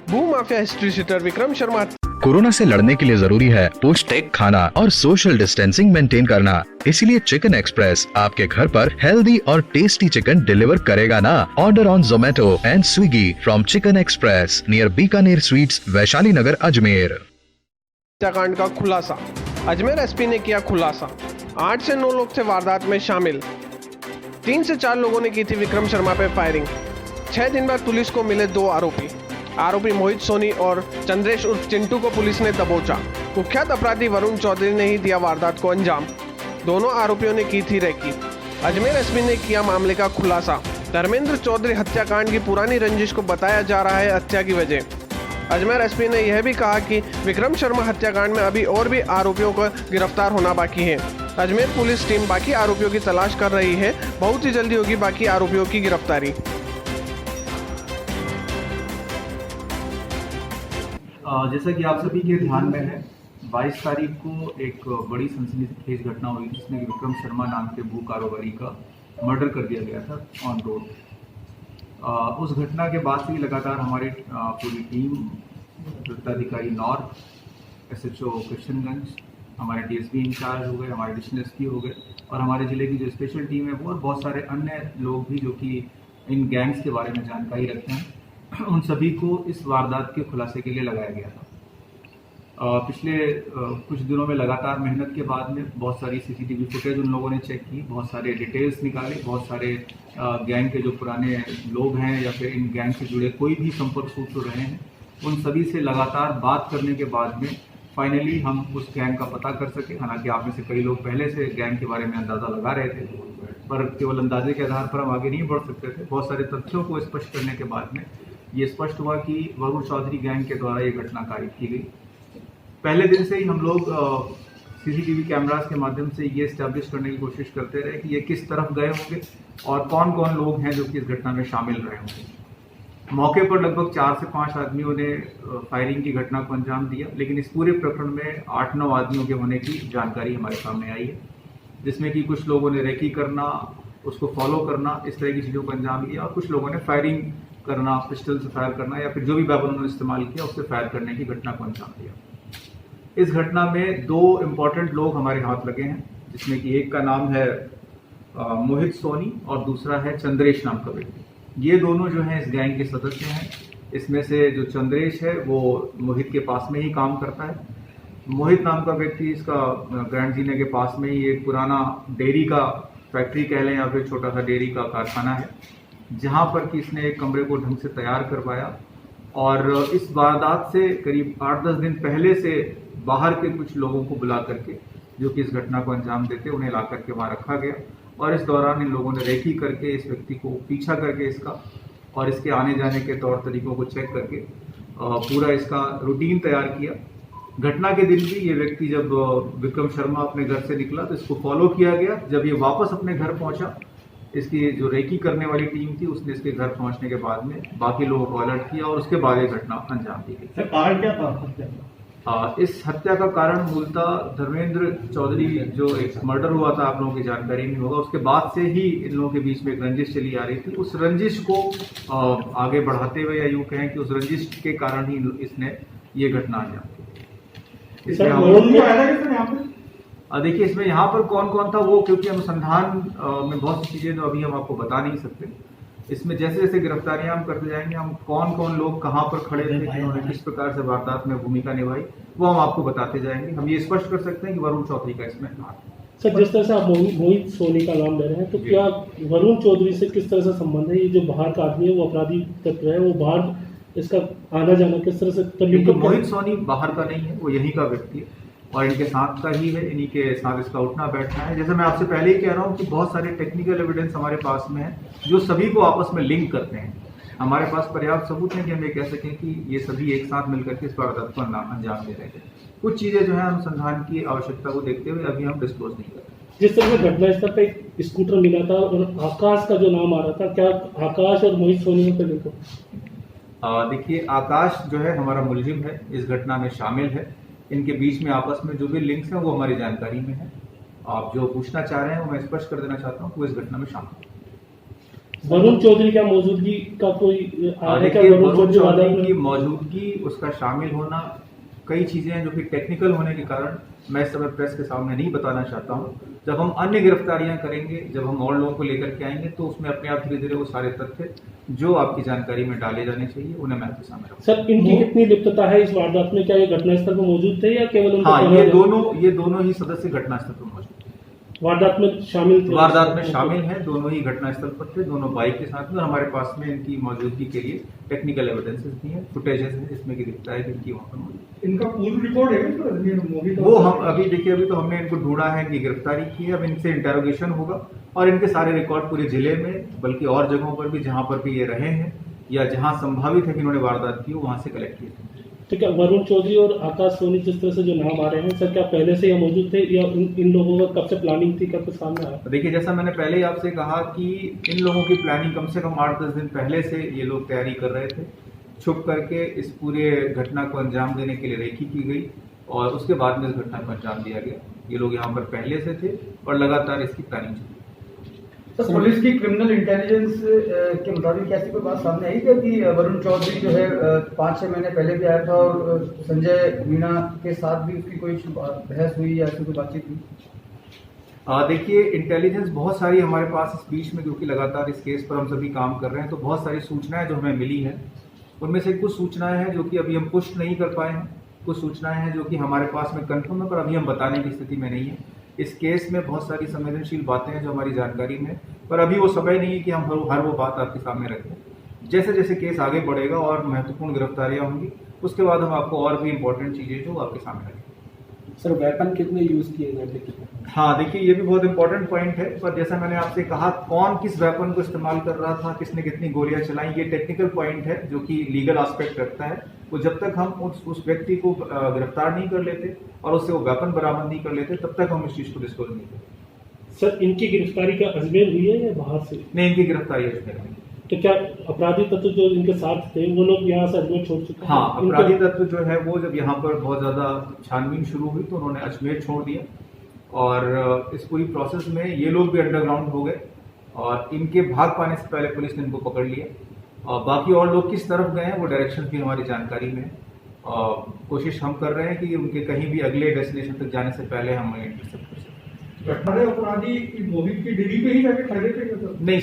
भूमाफिया history sheeter Vikram Sharma. Corona से लड़ने के लिए जरूरी है पौष्टिक खाना और सोशल डिस्टेंसिंग मेंटेन करना। इसीलिए चिकन एक्सप्रेस आपके घर पर हेल्दी और टेस्टी चिकन डिलीवर करेगा ना। Order on Zomato and Swiggy from chicken express near Bikaner sweets, Vaishali Nagar, Ajmer. हत्याकांड का खुलासा। अजमेर एसपी ने किया खुलासा। 8 से 9 लोग थे वारदात में शामिल। 3 से 4 लोगों ने की थी विक्रम शर्मा पे फायरिंग। 6 दिन बाद पुलिस को मिले 2 आरोपी मोहित सोनी और चंद्रेश उर्फ चिंटू को पुलिस ने दबोचा। कुख्यात अपराधी वरुण चौधरी ने ही दिया वारदात को अंजाम। दोनों आरोपियों ने की थी रेकी। अजमेर एसपी ने किया मामले का खुलासा। धर्मेंद्र चौधरी हत्याकांड की पुरानी रंजिश को बताया जा रहा है हत्या की वजह। अजमेर एसपी ने यह भी कहा कि विक्रम शर्मा हत्याकांड में अभी और भी आरोपियों को गिरफ्तार होना बाकी है। अजमेर पुलिस टीम बाकी आरोपियों की तलाश कर रही है। बहुत ही जल्दी होगी बाकी आरोपियों की गिरफ्तारी। जैसा कि आप सभी के ध्यान में है, 22 तारीख को एक बड़ी सनसनीखेज घटना हुई जिसमें विक्रम शर्मा नाम के भू कारोबारी का मर्डर कर दिया गया था ऑन रोड। उस घटना के बाद से ही लगातार हमारी पूरी टीम, वृत्ताधिकारी नॉर्थ, SHO कृष्णगंज, हमारे DSP इंचार्ज हो गए, हमारे एडिशनल SP हो गए और हमारे ज़िले की जो स्पेशल टीम है वो और बहुत सारे अन्य लोग भी जो कि इन गैंग्स के बारे में जानकारी रखते हैं, उन सभी को इस वारदात के खुलासे के लिए लगाया गया था। पिछले कुछ दिनों में लगातार मेहनत के बाद में बहुत सारी CCTV फुटेज उन लोगों ने चेक की, बहुत सारे डिटेल्स निकाले, बहुत सारे गैंग के जो पुराने लोग हैं या फिर इन गैंग से जुड़े कोई भी संपर्क सूत्र रहे हैं, उन सभी से लगातार बात करने के बाद में फाइनली हम उस गैंग का पता कर सके। हालांकि आप में से कई लोग पहले से गैंग के बारे में अंदाज़ा लगा रहे थे, पर केवल अंदाजे के आधार पर हम आगे नहीं बढ़ सकते थे। बहुत सारे तथ्यों को स्पष्ट करने के बाद में ये स्पष्ट हुआ कि वरुण चौधरी गैंग के द्वारा ये घटना कारित की गई। पहले दिन से ही हम लोग CCTV कैमरास के माध्यम से ये स्टैब्लिश करने की कोशिश करते रहे कि ये किस तरफ गए होंगे और कौन कौन लोग हैं जो कि इस घटना में शामिल रहे होंगे। मौके पर लगभग 4 से 5 आदमियों ने फायरिंग की घटना को अंजाम दिया, लेकिन इस पूरे प्रकरण में 8-9 आदमियों के होने की जानकारी हमारे सामने आई है, जिसमें कि कुछ लोगों ने रेकी करना, उसको फॉलो करना, इस तरह की चीज़ों को अंजाम दिया और कुछ लोगों ने फायरिंग करना, पिस्टल से फायर करना या फिर जो भी वेपन उन्होंने इस्तेमाल किया उससे फायर करने की घटना को अंजाम दिया। इस घटना में 2 इम्पॉर्टेंट लोग हमारे हाथ लगे हैं, जिसमें कि एक का नाम है मोहित सोनी और दूसरा है चंद्रेश नाम का व्यक्ति। ये दोनों जो हैं इस गैंग के सदस्य हैं। इसमें से जो चंद्रेश है वो मोहित के पास में ही काम करता है। मोहित नाम का व्यक्ति इसका ग्रैंड जीने के पास में ही एक पुराना डेयरी का फैक्ट्री कह लें या फिर छोटा सा डेयरी का कारखाना है, जहाँ पर कि इसने एक कमरे को ढंग से तैयार करवाया और इस वारदात से करीब 8-10 दिन पहले से बाहर के कुछ लोगों को बुला करके जो कि इस घटना को अंजाम देते उन्हें ला करके वहाँ रखा गया और इस दौरान इन लोगों ने रेकी करके इस व्यक्ति को पीछा करके इसका और इसके आने जाने के तौर तरीकों को चेक करके पूरा इसका रूटीन तैयार किया। घटना के दिन भी ये व्यक्ति जब विक्रम शर्मा अपने घर से निकला तो इसको फॉलो किया गया। जब ये वापस अपने घर पहुंचा, इसकी जो रेकी करने वाली टीम थी उसने इसके घर पहुंचने के बाद में बाकी लोगों को अलर्ट किया और उसके बाद ये घटना अंजाम दी गई। कारण क्या था? इस हत्या का कारण मूलतः धर्मेंद्र चौधरी जो एक मर्डर हुआ था, आप लोगों की जानकारी में होगा, उसके बाद से ही इन लोगों के बीच में एक रंजिश चली आ रही थी। उस रंजिश को आगे बढ़ाते हुए या यूँ कहें कि उस रंजिश के कारण ही इसने ये घटना अंजाम दी। देखिए इसमें यहाँ पर कौन कौन था वो, क्योंकि अनुसंधान में बहुत सी चीजें जो अभी हम आपको बता नहीं सकते। इसमें जैसे जैसे गिरफ्तारियां हम करते जाएंगे, हम कौन कौन लोग कहाँ पर खड़े थे, जिन्होंने किस प्रकार से वारदात में भूमिका निभाई, वो हम आपको बताते जाएंगे। हम ये स्पष्ट कर सकते हैं कि वरुण चौधरी का इसमें हाथ है। सर, जिस तरह से आप मोहित सोनी का नाम ले रहे हैं, तो क्या वरुण चौधरी से किस तरह से संबंध है? ये जो बाहर का आदमी है वो अपराधी तत्व है, वो बाहर इसका आना जाना किस तरह से? मोहित सोनी बाहर का नहीं है, वो यहीं का व्यक्ति है और इनके साथ का ही है, इन्हीं के साथ इसका उठना बैठना है। जैसे मैं आपसे पहले ही कह रहा हूँ कि बहुत सारे टेक्निकल एविडेंस हमारे पास में है जो सभी को आपस में लिंक करते हैं। हमारे पास पर्याप्त सबूत है कि हम ये कह सकें कि ये सभी एक साथ मिलकर के इस वारदात को अंजाम दे रहे थे। कुछ चीज़ें जो है अनुसंधान की आवश्यकता को देखते हुए अभी हम डिस्क्लोज नहीं कर रहे। जिस तरह से घटना स्थल पे एक स्कूटर मिला था और आकाश का जो नाम आ रहा था, क्या आकाश और मोहित सोनी पे लिंक? देखिए आकाश जो है हमारा मुलजिम है, इस घटना में शामिल है इनके बीच में आपस में जो भी लिंक्स हैं वो हमारी जानकारी में है। आप जो पूछना चाह रहे हैं वो मैं स्पष्ट कर देना चाहता हूँ कि वो इस घटना में शामिल है। वरुण चौधरी का मौजूदगी का कोई आगे का देखिए, वरुण वरुण चौधरी वादा चौधरी की मौजूदगी, उसका शामिल होना, कई चीजें हैं जो कि टेक्निकल होने के कारण मैं इस समय प्रेस के सामने नहीं बताना चाहता हूं। जब हम अन्य गिरफ्तारियां करेंगे, जब हम और लोगों को लेकर के आएंगे, तो उसमें अपने आप धीरे धीरे वो सारे तथ्य जो आपकी जानकारी में डाले जाने चाहिए उन्हें मैं आपके सामने रखूंगा। सर, इनकी कितनी लिप्तता है इस वारदात में? क्या ये घटनास्थल पर मौजूद थे या केवल उनका हाँ, कहना है? ये दोनों ही सदस्य घटनास्थल पर मौजूद थे। वारदात में शामिल थे? वारदात में शामिल हैं, दोनों ही घटनास्थल पर थे, दोनों बाइक के साथ में। और हमारे पास में इनकी मौजूदगी के लिए टेक्निकल एविडेंसेस भी हैं, फुटेजेस हैं, जिसमें कि दिखता है कि इनकी वहाँ पर मौजूद। इनका पूर्व रिकॉर्ड है क्या? वो हम अभी देखिए, अभी तो हमने इनको ढूंढा है, इनकी गिरफ्तारी की है, अब इनसे इंटेरोगेशन होगा और इनके सारे रिकॉर्ड पूरे जिले में, बल्कि और जगहों पर भी जहां पर भी ये रहे हैं या जहां संभावित है कि इन्होंने वारदात की, वहां से कलेक्ट किए थे। तो क्या वरुण चौधरी और आकाश सोनी जिस तरह से जो नाम आ रहे हैं, सर क्या पहले से ये मौजूद थे या इन लोगों का कब से प्लानिंग थी, कब से सामने आया? देखिए, जैसा मैंने पहले ही आपसे कहा कि इन लोगों की प्लानिंग कम से कम 8-10 दिन पहले से ये लोग तैयारी कर रहे थे। छुप करके इस पूरे घटना को अंजाम देने के लिए रेकी की गई और उसके बाद में इस घटना को अंजाम दिया गया। ये लोग यहाँ पर पहले से थे और लगातार इसकी प्लानिंग चली। सर, पुलिस की क्रिमिनल इंटेलिजेंस के मुताबिक ऐसी कोई बात सामने आई क्या कि वरुण चौधरी जो है 5-6 महीने पहले भी आया था और संजय मीणा के साथ भी उसकी कोई बहस हुई या ऐसी कोई बातचीत हुई? देखिए, इंटेलिजेंस बहुत सारी हमारे पास इस बीच में, क्योंकि लगातार इस केस पर हम सभी काम कर रहे हैं, तो बहुत सारी सूचनाएं जो हमें मिली हैं, उनमें से कुछ सूचनाएं हैं जो कि अभी हम पुष्ट नहीं कर पाए हैं, कुछ सूचनाएं हैं जो कि हमारे पास में कंफर्म है पर अभी हम बताने की स्थिति में नहीं है। इस केस में बहुत सारी संवेदनशील बातें हैं जो हमारी जानकारी में है, पर अभी वो समय नहीं है कि हम हर वो बात आपके सामने रखें। जैसे जैसे केस आगे बढ़ेगा और महत्वपूर्ण गिरफ्तारियां होंगी, उसके बाद हम आपको और भी इंपॉर्टेंट चीजें जो आपके सामने रखेंगे। सर, वेपन कितने यूज किए गए थे? हाँ, देखिए, ये भी बहुत इंपॉर्टेंट पॉइंट है, पर जैसा मैंने आपसे कहा, कौन किस वेपन को इस्तेमाल कर रहा था, किसने कितनी गोलियां चलाई, ये टेक्निकल पॉइंट है जो कि लीगल एस्पेक्ट रखता है। तो जब तक हम उस व्यक्ति को गिरफ्तार नहीं कर लेते और उससे वो वेपन बरामद नहीं कर लेते, तब तक हम इस चीज को डिस्क्लोज नहीं करते। सर, इनकी गिरफ्तारी का अजमेर हुई है या बाहर से? नहीं, इनकी गिरफ्तारी अजमेर में। तो क्या अपराधी तत्व जो इनके साथ थे वो लोग यहाँ से अजमेर छोड़ चुके हैं? हाँ, अपराधी तत्व जो है वो जब यहाँ पर बहुत ज्यादा छानबीन शुरू हुई तो उन्होंने अजमेर छोड़ दिया और इस पूरी प्रोसेस में ये लोग भी अंडरग्राउंड हो गए और इनके भाग पाने से पहले पुलिस ने इनको पकड़ लिया। और बाकी और लोग किस तरफ गए हैं वो डायरेक्शन भी हमारी जानकारी में है और कोशिश हम कर रहे हैं कि उनके कहीं भी अगले डेस्टिनेशन तक जाने से पहले हम इंटरसेप्ट कर सकें। अपराधी मोहित की डेरी पे ही जाके खड़े थे? नहीं